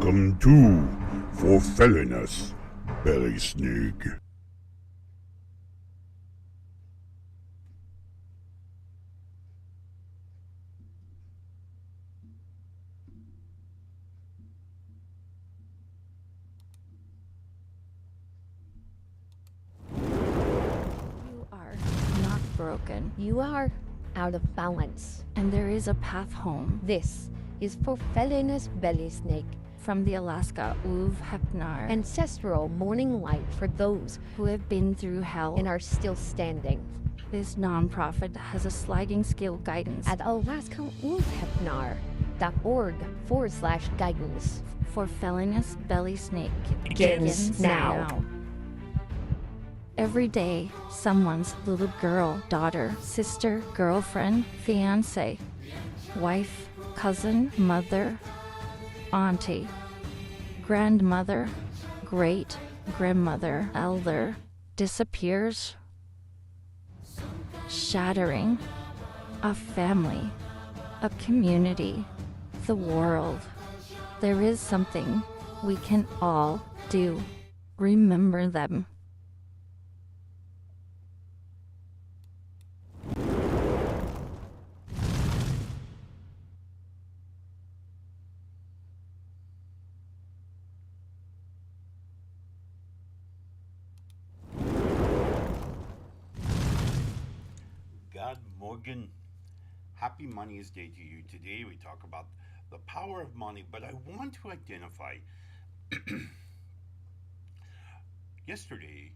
Welcome to Forfellinus, belysning. You are not broken. You are out of balance. and there is a path home. This is Forfellinus belysning, From the Alaska ulfhednar ancestral morning light for those who have been through hell. and are still standing. This nonprofit has a sliding scale guidance At alaskaulfhednar.org/guidance. Forfellinus belysning Begins now. Every day, someone's little girl, daughter, sister, girlfriend, fiance, wife, cousin, mother, auntie, grandmother, great grandmother, elder disappears, shattering a family, a community, the world. There is something we can all do. Remember them. God Morgan, happy Money's Day to you. Today we talk about the power of money, but I want to identify. Yesterday,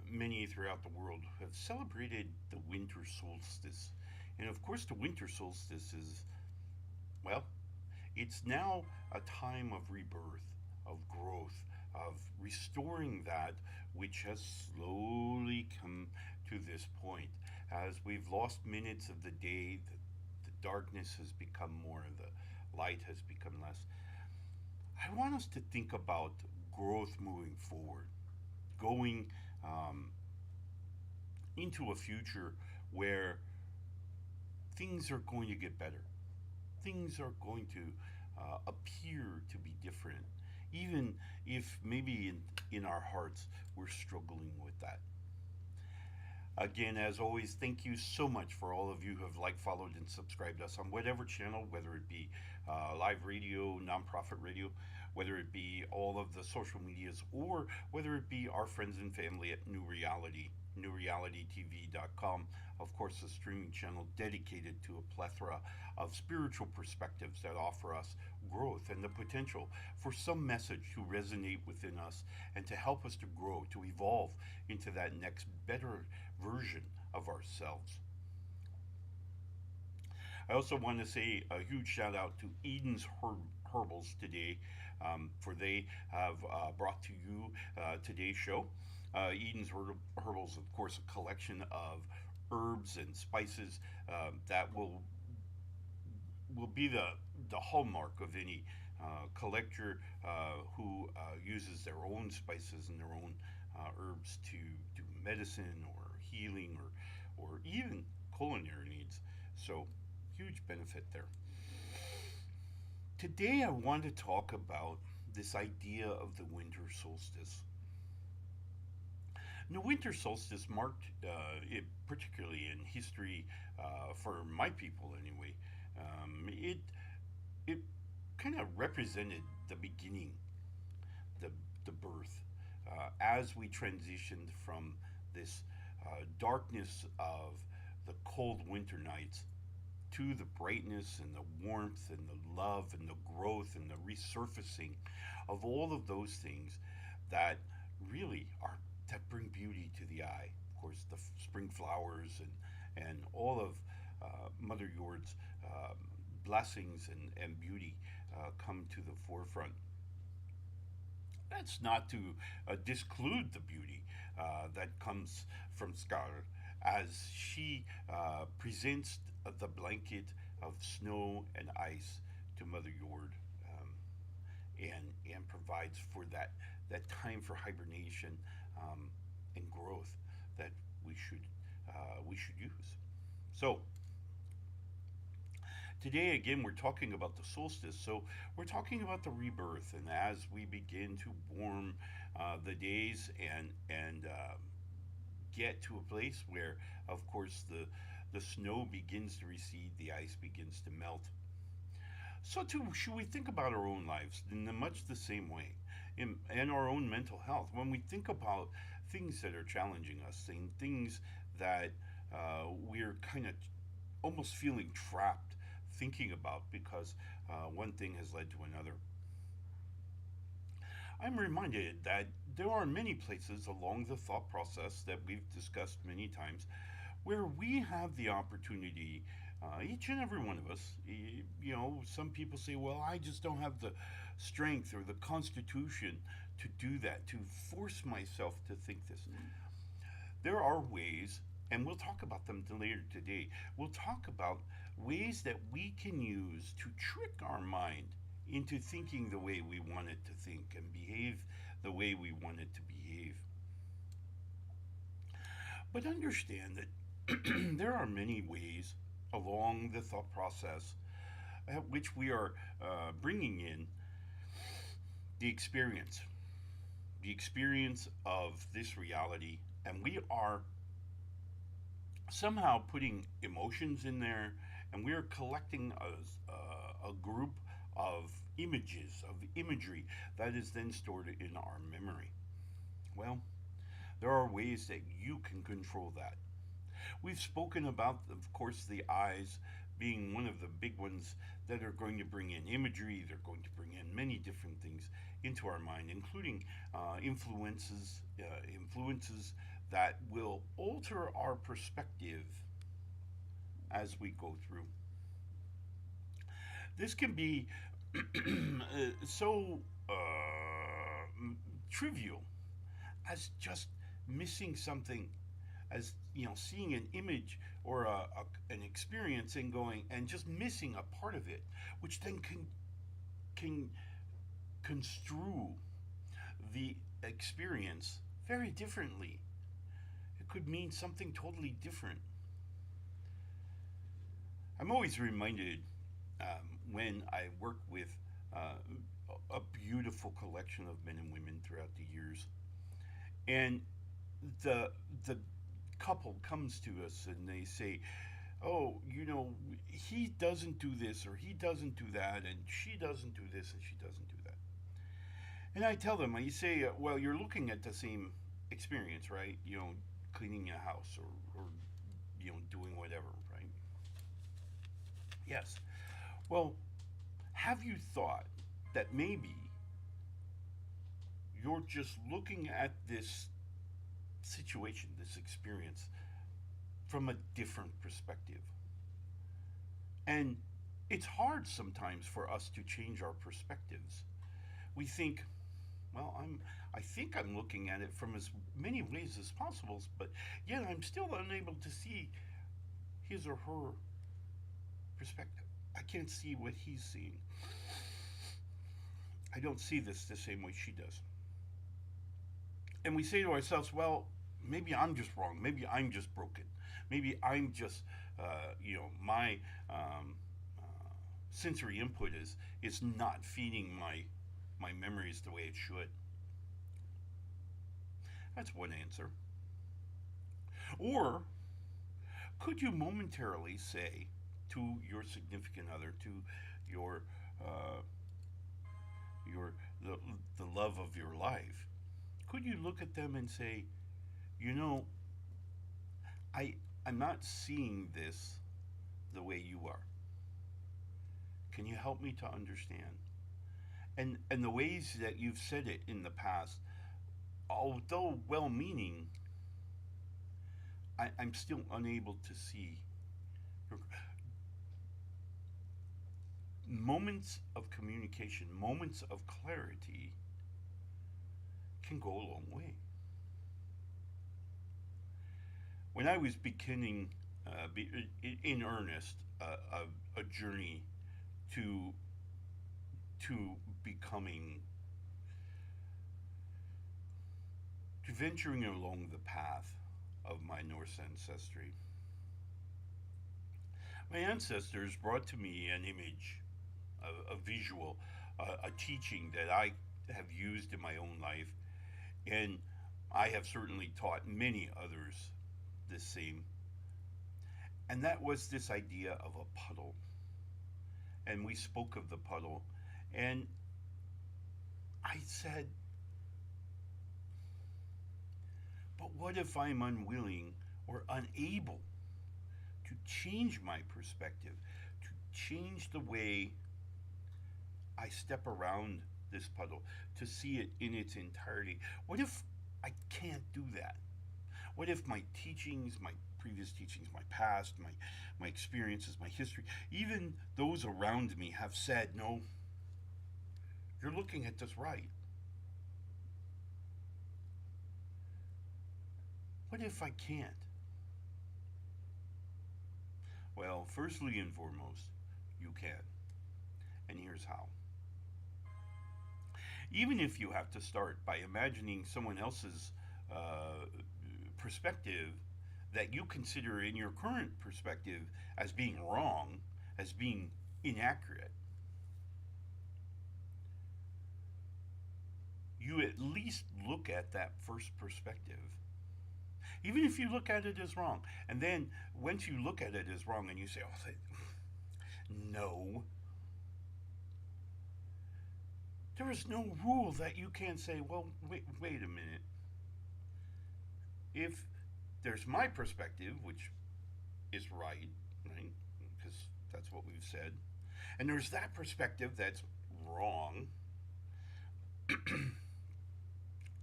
many throughout the world have celebrated the winter solstice. And of course, the winter solstice is, well, it's now a time of rebirth, of growth, of restoring that which has slowly come to this point. As we've lost minutes of the day, the darkness has become more, the light has become less. I want us to think about growth moving forward, going into a future where things are going to get better. Things are going to appear to be different, even if maybe in our hearts we're struggling with that. Again, as always, thank you so much for all of you who have liked, followed, and subscribed us on whatever channel, whether it be live radio, nonprofit radio, whether it be all of the social medias, or whether it be our friends and family at New Reality, newrealitytv.com. Of course, a streaming channel dedicated to a plethora of spiritual perspectives that offer us growth and the potential for some message to resonate within us and to help us to grow, to evolve into that next better version of ourselves. I also want to say a huge shout out to edens-herbals today, for they have brought to you today's show. Edens-herbals, of course, a collection of herbs and spices that will be the hallmark of any collector who uses their own spices and their own herbs to do medicine or healing or even culinary needs. So, huge benefit there. Today, I want to talk about this idea of the winter solstice. The winter solstice marked, it, particularly in history, for my people anyway, it kind of represented the beginning, the birth, as we transitioned from this darkness of the cold winter nights to the brightness and the warmth and the love and the growth and the resurfacing of all of those things that really are that bring beauty to the eye. Of course, the spring flowers and all of Mother Yord's blessings and beauty come to the forefront. That's not to disclude the beauty that comes from Scar as she presents the blanket of snow and ice to Mother Yord, and provides for that time for hibernation and growth that we should use. So Today, again, we're talking about the solstice. So, we're talking about the rebirth, and as we begin to warm the days and get to a place where, of course, the snow begins to recede, the ice begins to melt. So, too, should we think about our own lives in much the same way, and our own mental health? When we think about things that are challenging us, and things that we're kind of almost feeling trapped thinking about because one thing has led to another. I'm reminded that there are many places along the thought process that we've discussed many times where we have the opportunity, each and every one of us, some people say, well, I just don't have the strength or the constitution to do that, to force myself to think this. There are ways, and we'll talk about them later today. We'll talk about ways that we can use to trick our mind into thinking the way we want it to think and behave the way we want it to behave. But understand that there are many ways along the thought process at which we are bringing in the experience, of this reality, and we are somehow putting emotions in there, and we are collecting a group of images, of imagery that is then stored in our memory. Well, there are ways that you can control that. We've spoken about, of course, the eyes being one of the big ones that are going to bring in imagery. They're going to bring in many different things into our mind, including influences that will alter our perspective as we go through. This can be so trivial as just missing something, as seeing an image or an experience and going and just missing a part of it, which then can construe the experience very differently. It could mean something totally different. I'm always reminded when I work with a beautiful collection of men and women throughout the years, and the couple comes to us and they say, oh, he doesn't do this or he doesn't do that, and she doesn't do this and she doesn't do that. And I tell them, I say, well, you're looking at the same experience, right? Cleaning a house or doing whatever, right? Yes. Well, have you thought that maybe you're just looking at this situation, this experience, from a different perspective? And it's hard sometimes for us to change our perspectives. We think, well, I think I'm looking at it from as many ways as possible, but yet I'm still unable to see his or her perspective. I can't see what he's seeing. I don't see this the same way she does. And we say to ourselves, well, maybe I'm just wrong. Maybe I'm just broken. Maybe I'm just, my sensory input is not feeding my memories the way it should. That's one answer. Or could you momentarily say to your significant other, to your the love of your life, could you look at them and say, I'm not seeing this the way you are. Can you help me to understand? And the ways that you've said it in the past, although well-meaning, I'm still unable to see. Moments of communication, moments of clarity can go a long way. When I was beginning in earnest a journey to becoming, to venturing along the path of my Norse ancestry, My ancestors brought to me an image, a visual, a teaching that I have used in my own life, and I have certainly taught many others the same. And that was this idea of a puddle. And we spoke of the puddle, and I said, but what if I'm unwilling or unable to change my perspective, to change the way I step around this puddle, to see it in its entirety? What if I can't do that? What if my teachings, my previous teachings, my past, my experiences, my history, even those around me have said, no, you're looking at this right? What if I can't? Well, firstly and foremost, you can. And here's how. Even if you have to start by imagining someone else's perspective that you consider in your current perspective as being wrong, as being inaccurate, you at least look at that first perspective. Even if you look at it as wrong. And then once you look at it as wrong and you say, oh, no, there is no rule that you can't say, well, wait a minute. If there's my perspective, which is right? Because that's what we've said. And there's that perspective that's wrong.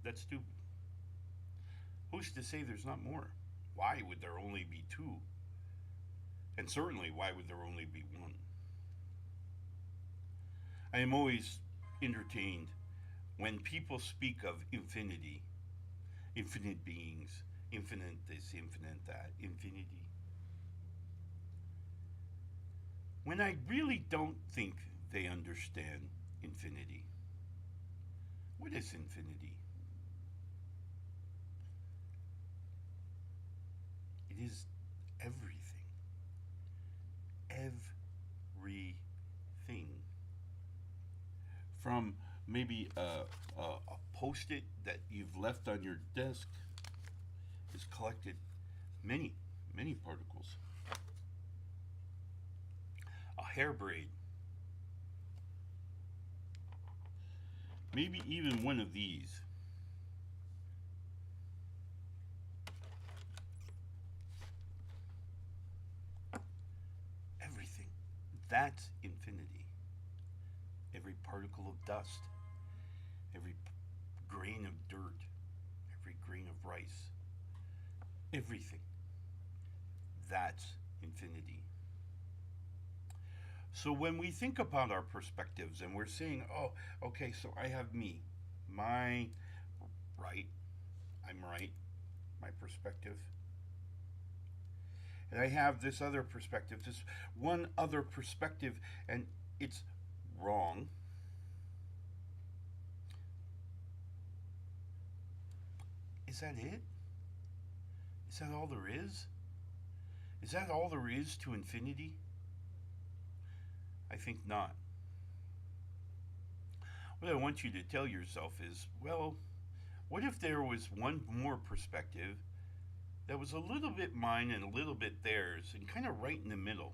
That's stupid. Who's to say there's not more? Why would there only be two? And certainly, why would there only be one? I am always entertained when people speak of infinity, infinite beings, infinite this, infinite that, infinity. When I really don't think they understand infinity. What is infinity? It is everything. Everything. From maybe a post-it that you've left on your desk has collected many particles. A hair braid. Maybe even one of these. Everything. That's infinity. Every particle of dust, every grain of dirt, every grain of rice, everything. That's infinity. So when we think about our perspectives and we're saying, oh, okay, so I have me, my right, I'm right, my perspective. And I have this other perspective, this one other perspective, and it's wrong. Is that it? Is that all there is? Is that all there is to infinity? I think not. What I want you to tell yourself is, well, what if there was one more perspective that was a little bit mine and a little bit theirs, and kind of right in the middle?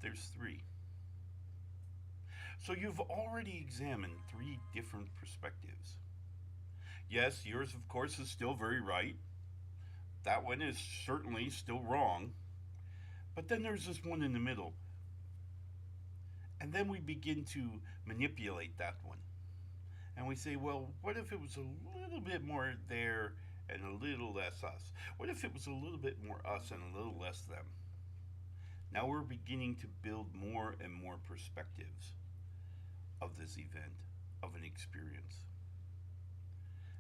There's three. So you've already examined three different perspectives. Yes, yours, of course, is still very right. That one is certainly still wrong. But then there's this one in the middle. And then we begin to manipulate that one. And we say, well, what if it was a little bit more there and a little less us? What if it was a little bit more us and a little less them? Now we're beginning to build more and more perspectives of this event, of an experience.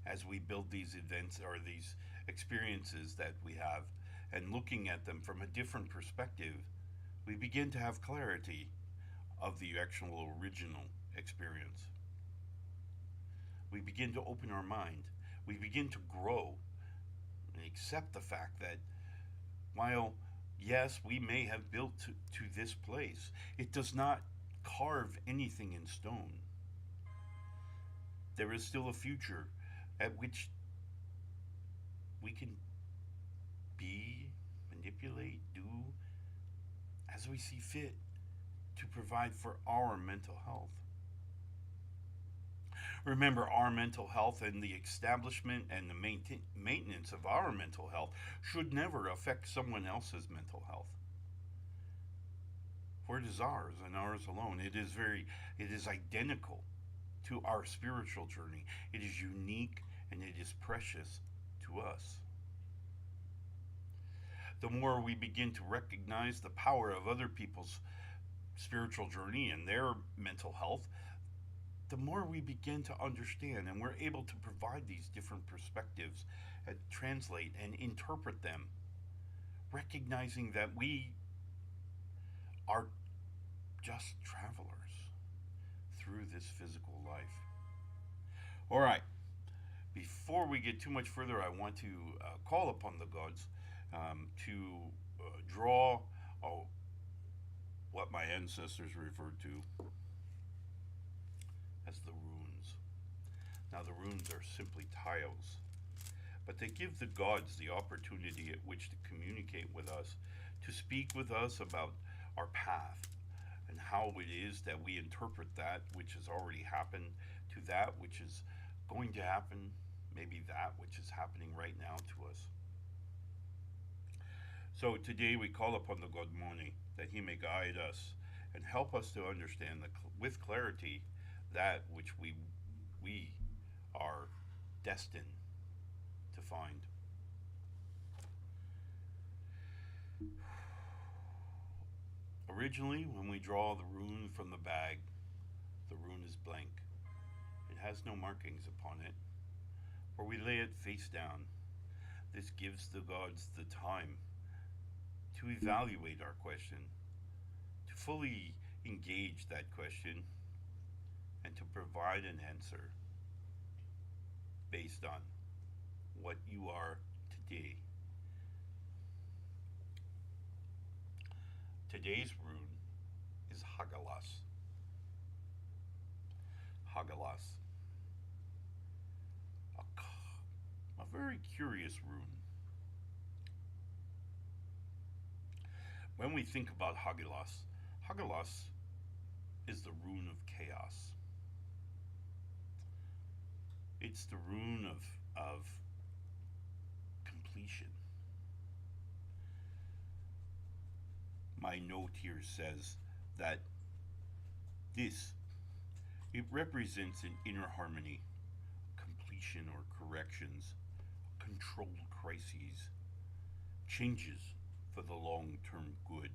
As we build these events or these experiences that we have, and looking at them from a different perspective, we begin to have clarity of the actual original experience. We begin to open our mind. We begin to grow and accept the fact that while Yes, we may have built to this place. It does not carve anything in stone. There is still a future at which we can be, manipulate, do as we see fit to provide for our mental health. Remember, our mental health and the establishment and the maintenance of our mental health should never affect someone else's mental health. For it is ours and ours alone. It is identical to our spiritual journey. It is unique and it is precious to us. The more we begin to recognize the power of other people's spiritual journey and their mental health, the more we begin to understand, and we're able to provide these different perspectives and translate and interpret them, recognizing that we are just travelers through this physical life. All right, before we get too much further, I want to call upon the gods to draw what my ancestors referred to as the runes. Now, the runes are simply tiles, but they give the gods the opportunity at which to communicate with us, to speak with us about our path and how it is that we interpret that which has already happened to that which is going to happen, maybe that which is happening right now to us. So today we call upon the god Moni that he may guide us and help us to understand with clarity that which we are destined to find. Originally, when we draw the rune from the bag, the rune is blank. It has no markings upon it, for we lay it face down. This gives the gods the time to evaluate our question, to fully engage that question, and to provide an answer based on what you are today. Today's rune is Hagalas. Hagalas. A very curious rune. When we think about Hagalas, Hagalas is the rune of chaos. It's the rune of completion. My note here says that it represents an inner harmony, completion or corrections, controlled crises, changes for the long-term good.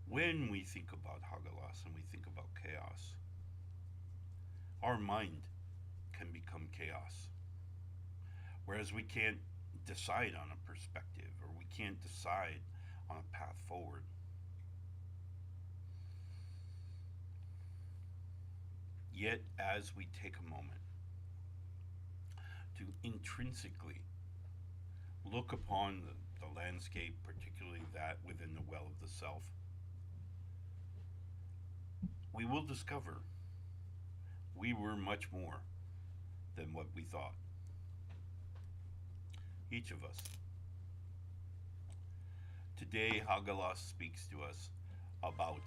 When we think about Hagalas and we think about chaos, our mind can become chaos. Whereas we can't decide on a perspective, or we can't decide on a path forward. Yet, as we take a moment to intrinsically look upon the landscape, particularly that within the well of the self, we will discover we were much more than what we thought. Each of us. Today, Hagalas speaks to us about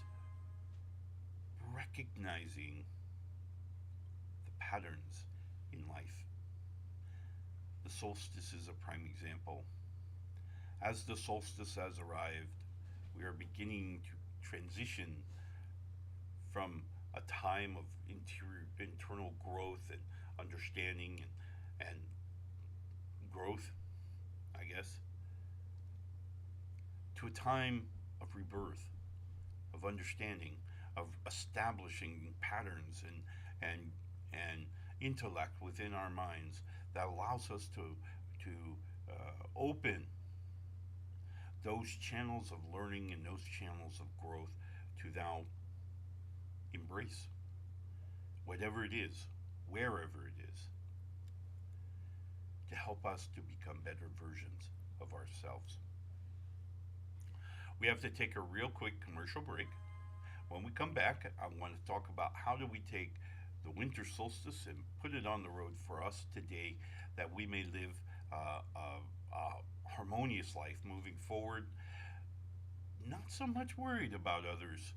recognizing the patterns in life. The solstice is a prime example. As the solstice has arrived, we are beginning to transition from a time of internal growth and understanding and growth, I guess, to a time of rebirth, of understanding, of establishing patterns and intellect within our minds that allows us to open those channels of learning and those channels of growth to now embrace whatever it is, wherever it is. to help us to become better versions of ourselves. We have to take a real quick commercial break. When we come back, I want to talk about how do we take the winter solstice and put it on the road for us today, that we may live a harmonious life moving forward. Not so much worried about others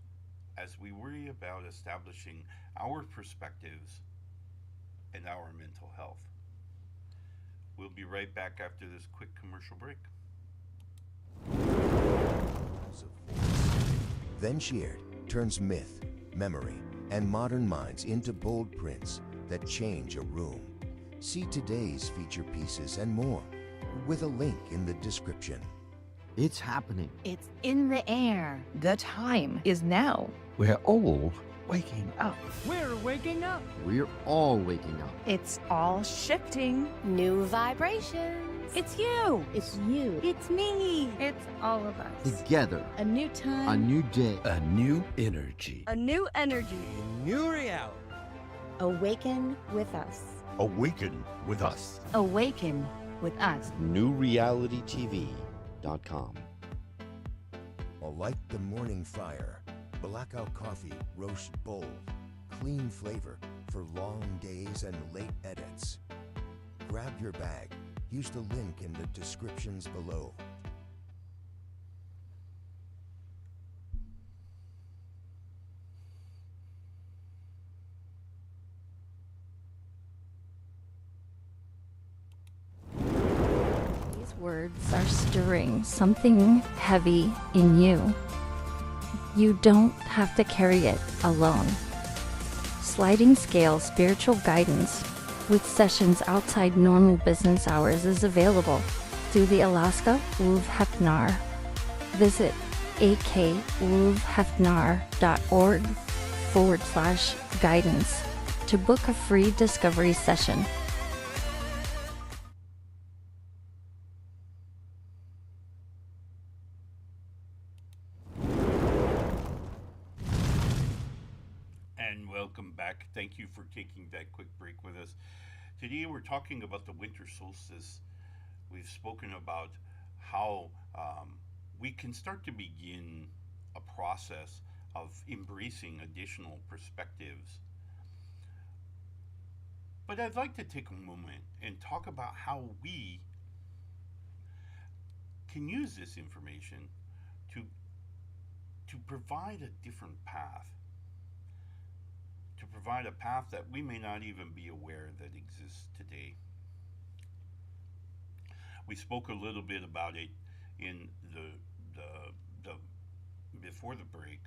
as we worry about establishing our perspectives and our mental health. We'll be right back after this quick commercial break. Then Shared turns myth, memory, and modern minds into bold prints that change a room. See today's feature pieces and more with a link in the description. It's happening. It's in the air. The time is now. We're all waking up. We're waking up. We're all waking up. It's all shifting. New vibrations. It's you. It's you. It's me. It's all of us. Together. A new time. A new day. A new energy. A new energy. New reality. Awaken with us. Awaken with us. Awaken with us. NewRealityTV.com. Light the morning fire. Blackout coffee, roast bold. Clean flavor for long days and late edits. Grab your bag. Use the link in the descriptions below. These words are stirring something heavy in you. You don't have to carry it alone. Sliding scale spiritual guidance with sessions outside normal business hours is available through the Alaska ulfhednar. Visit akulfhednar.org/guidance to book a free discovery session. And welcome back. Thank you for taking that quick break with us. Today we're talking about the winter solstice. We've spoken about how we can start to begin a process of embracing additional perspectives. But I'd like to take a moment and talk about how we can use this information to provide a different path. To provide a path that we may not even be aware that exists today. We spoke a little bit about it in the before the break,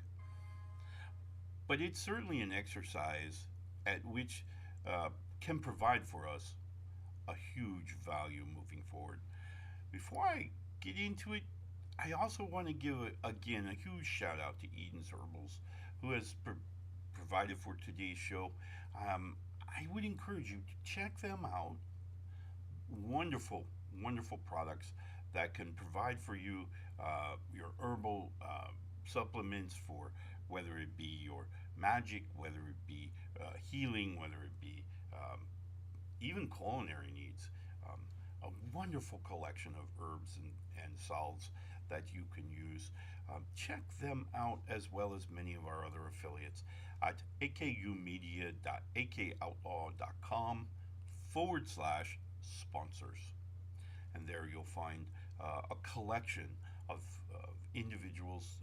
but it's certainly an exercise at which can provide for us a huge value moving forward. Before I get into it, I also want to give again a huge shout out to Edens-herbals, who has provided for today's show. I would encourage you to check them out. Wonderful, wonderful products that can provide for you your herbal supplements, for whether it be your magic, whether it be healing, whether it be even culinary needs. A wonderful collection of herbs and salves that you can use. Check them out, as well as many of our other affiliates, at akumedia.akoutlaw.com/sponsors. And there you'll find a collection of individuals,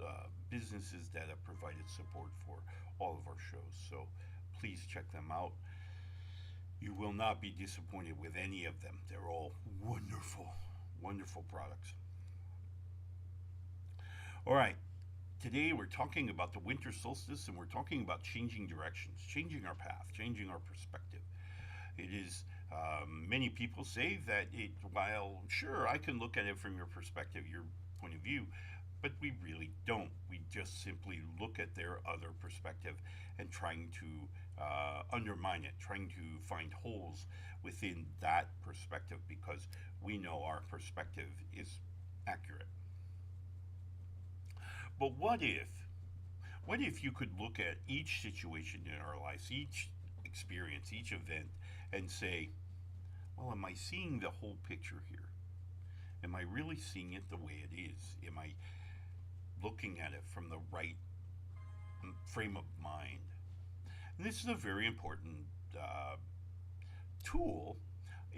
businesses that have provided support for all of our shows. So please check them out. You will not be disappointed with any of them. They're all wonderful, wonderful products. All right. Today we're talking about the winter solstice, and we're talking about changing directions, changing our path, changing our perspective. It is, many people say that while sure, I can look at it from your perspective, your point of view, but we really don't. We just simply look at their other perspective and trying to undermine it, trying to find holes within that perspective, because we know our perspective is accurate. But what if you could look at each situation in our lives, each experience, each event, and say, well, am I seeing the whole picture here? Am I really seeing it the way it is? Am I looking at it from the right frame of mind? And this is a very important tool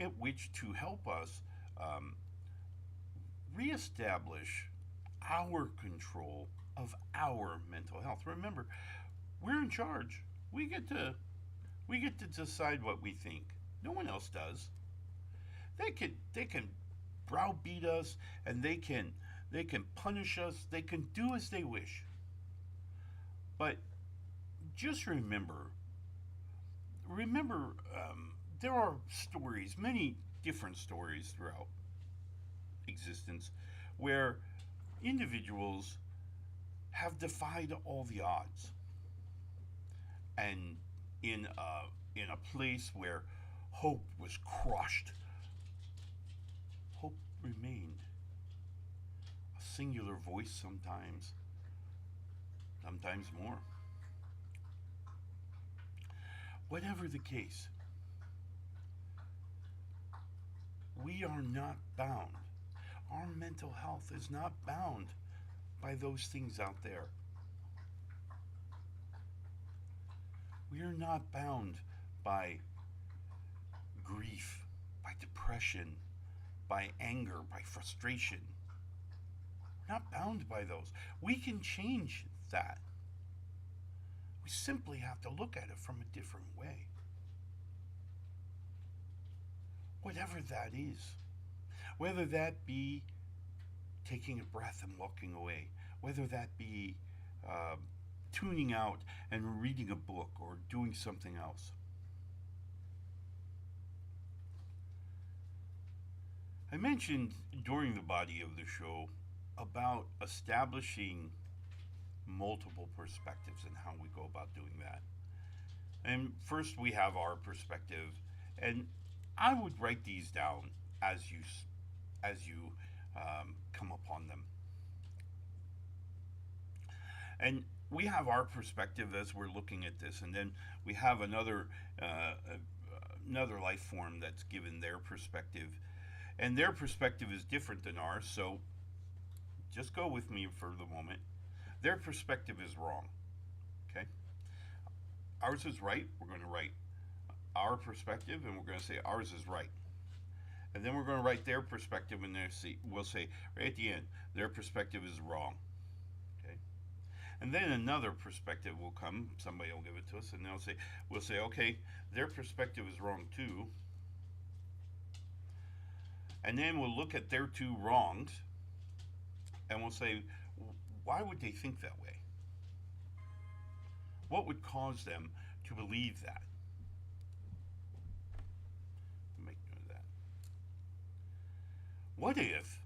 at which to help us reestablish our control of our mental health. Remember, we're in charge. We get to decide what we think. No one else does. They can browbeat us, and they can punish us. They can do as they wish. But just remember, there are stories, many different stories throughout existence, where individuals have defied all the odds, and in a place where hope was crushed, hope remained. A singular voice sometimes more. Whatever the case, we are not bound. Our mental health is not bound by those things out there. We are not bound by grief, by depression, by anger, by frustration. We're not bound by those. We can change that. We simply have to look at it from a different way. Whatever that is. Whether that be taking a breath and walking away, whether that be tuning out and reading a book or doing something else. I mentioned during the body of the show about establishing multiple perspectives and how we go about doing that. And first we have our perspective, and I would write these down as you come upon them. And we have our perspective as we're looking at this, and then we have another life form that's given their perspective, and their perspective is different than ours. So just go with me for the moment. Their perspective is wrong. Okay? Ours is right. We're going to write our perspective, and we're going to say ours is right. And then we're going to write their perspective, and we'll say right at the end, their perspective is wrong. Okay? And then another perspective will come. Somebody will give it to us, and we'll say, okay, their perspective is wrong too. And then we'll look at their two wrongs, and we'll say, why would they think that way? What would cause them to believe that? Make note of that. What if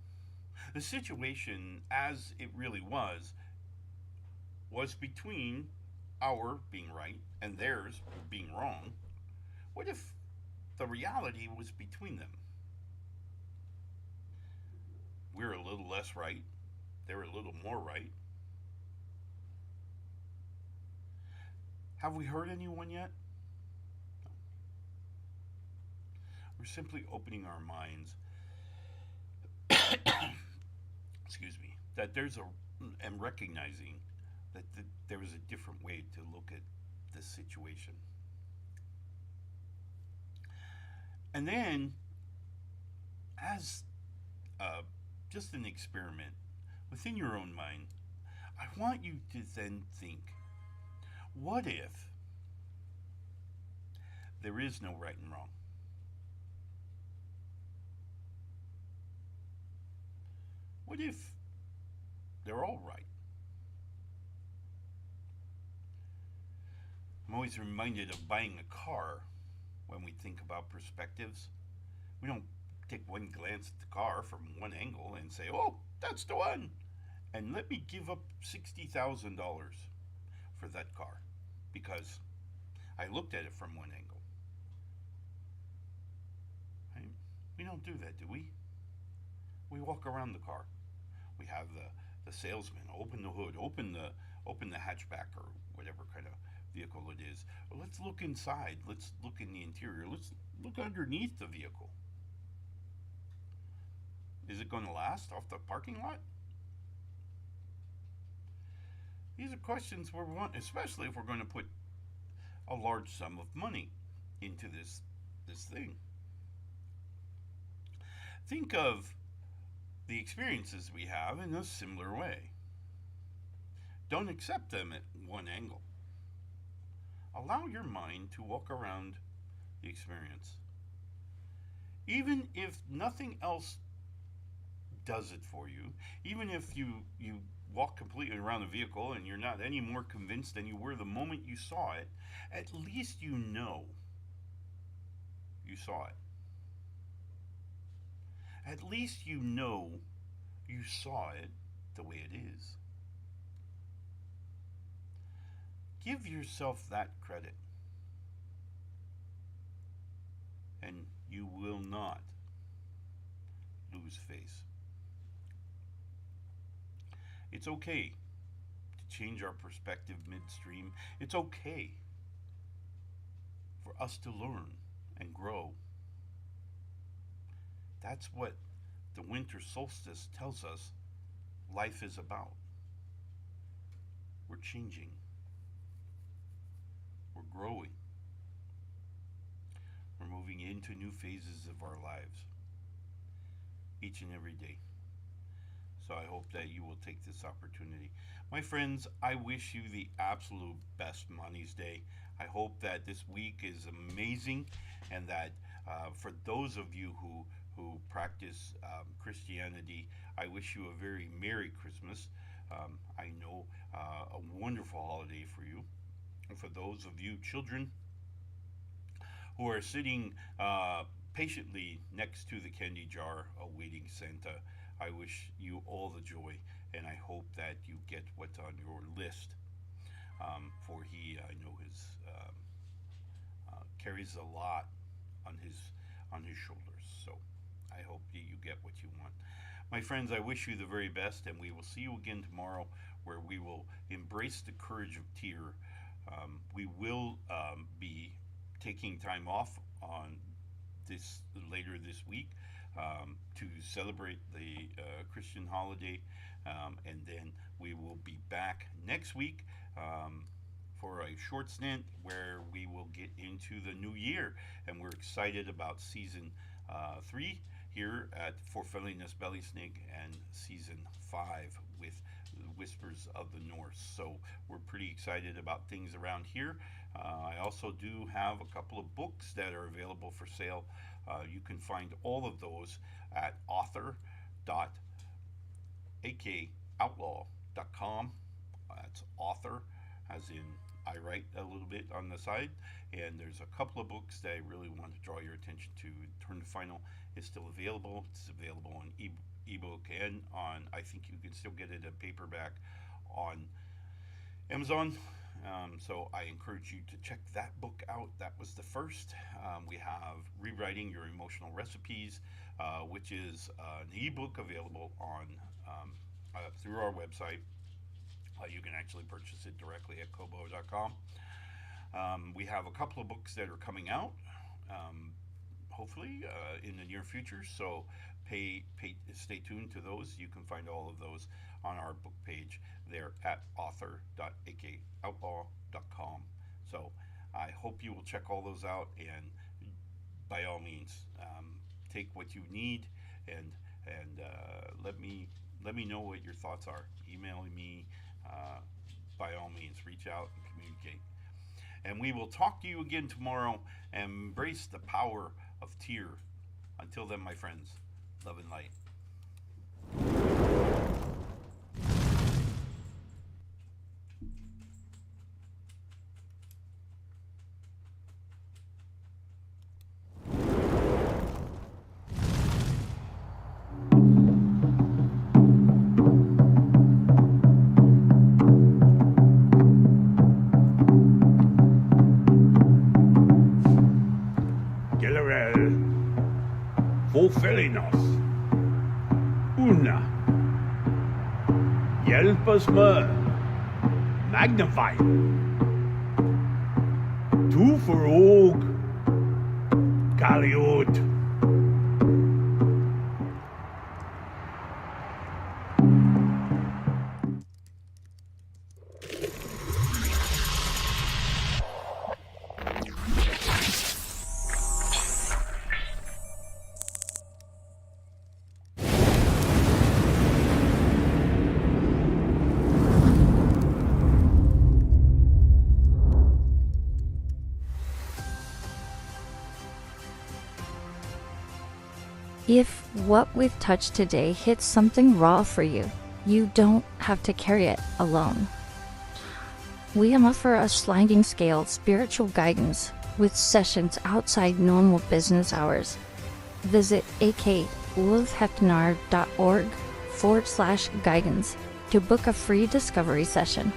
the situation as it really was between our being right and theirs being wrong? What if the reality was between them? We're a little less right. They're a little more right. Have we hurt anyone yet? No. We're simply opening our minds, excuse me, that and recognizing that there is a different way to look at this situation. And then, as just an experiment, within your own mind, I want you to then think, what if there is no right and wrong? What if they're all right? I'm always reminded of buying a car when we think about perspectives. We don't take one glance at the car from one angle and say, oh, that's the one, and let me give up $60,000 for that car because I looked at it from one angle. Right? We don't do that, do we? We walk around the car. We have the salesman open the hood, open the hatchback or whatever kind of vehicle it is. Well, let's look inside. Let's look in the interior. Let's look underneath the vehicle. Is it going to last off the parking lot? These are questions we want, especially if we're going to put a large sum of money into this thing. Think of the experiences we have in a similar way. Don't accept them at one angle. Allow your mind to walk around the experience. Even if nothing else does it for you, even if you walk completely around the vehicle and you're not any more convinced than you were the moment you saw it, at least you know you saw it. At least you know you saw it the way it is. Give yourself that credit, and you will not lose face. It's okay to change our perspective midstream. It's okay for us to learn and grow. That's what the winter solstice tells us life is about. We're changing. We're growing. We're moving into new phases of our lives each and every day. So I hope that you will take this opportunity. My friends, I wish you the absolute best Money's Day. I hope that this week is amazing, and that for those of you who practice Christianity, I wish you a very Merry Christmas. I know a wonderful holiday for you. And for those of you children who are sitting patiently next to the candy jar awaiting Santa, I wish you all the joy, and I hope that you get what's on your list. For he, I know, carries a lot on his shoulders. So I hope that you get what you want. My friends, I wish you the very best, and we will see you again tomorrow, where we will embrace the courage of tear. We will be taking time off on this later this week to celebrate the Christian holiday, and then we will be back next week for a short stint where we will get into the new year, and we're excited about season 3 here at Forfelliness Belysning, and season 5 with Whispers of the Norse. So we're pretty excited about things around here. I also do have a couple of books that are available for sale. You can find all of those at author.akulfhednar.com. That's author, as in I write a little bit on the side. And there's a couple of books that I really want to draw your attention to. Turn to Final is still available. It's available on ebook and on, I think you can still get it a paperback on Amazon. So I encourage you to check that book out. That was the first. We have Rewriting Your Emotional Recipes, which is an ebook available on through our website. You can actually purchase it directly at kobo.com. We have a couple of books that are coming out, hopefully in the near future. So stay tuned to those. You can find all of those on our book page there at author.akulfhednar.com. So I hope you will check all those out, and by all means, take what you need and let me know what your thoughts are. Email me, by all means, reach out and communicate. And we will talk to you again tomorrow, and embrace the power of tear. Until then, my friends, love and light. Forfelliness. Una. Hjälp oss med. Magnify. Tu för åg. Kaliot. If what we've touched today hits something raw for you, you don't have to carry it alone. We offer a sliding scale spiritual guidance with sessions outside normal business hours. Visit akulfhednar.org/guidance to book a free discovery session.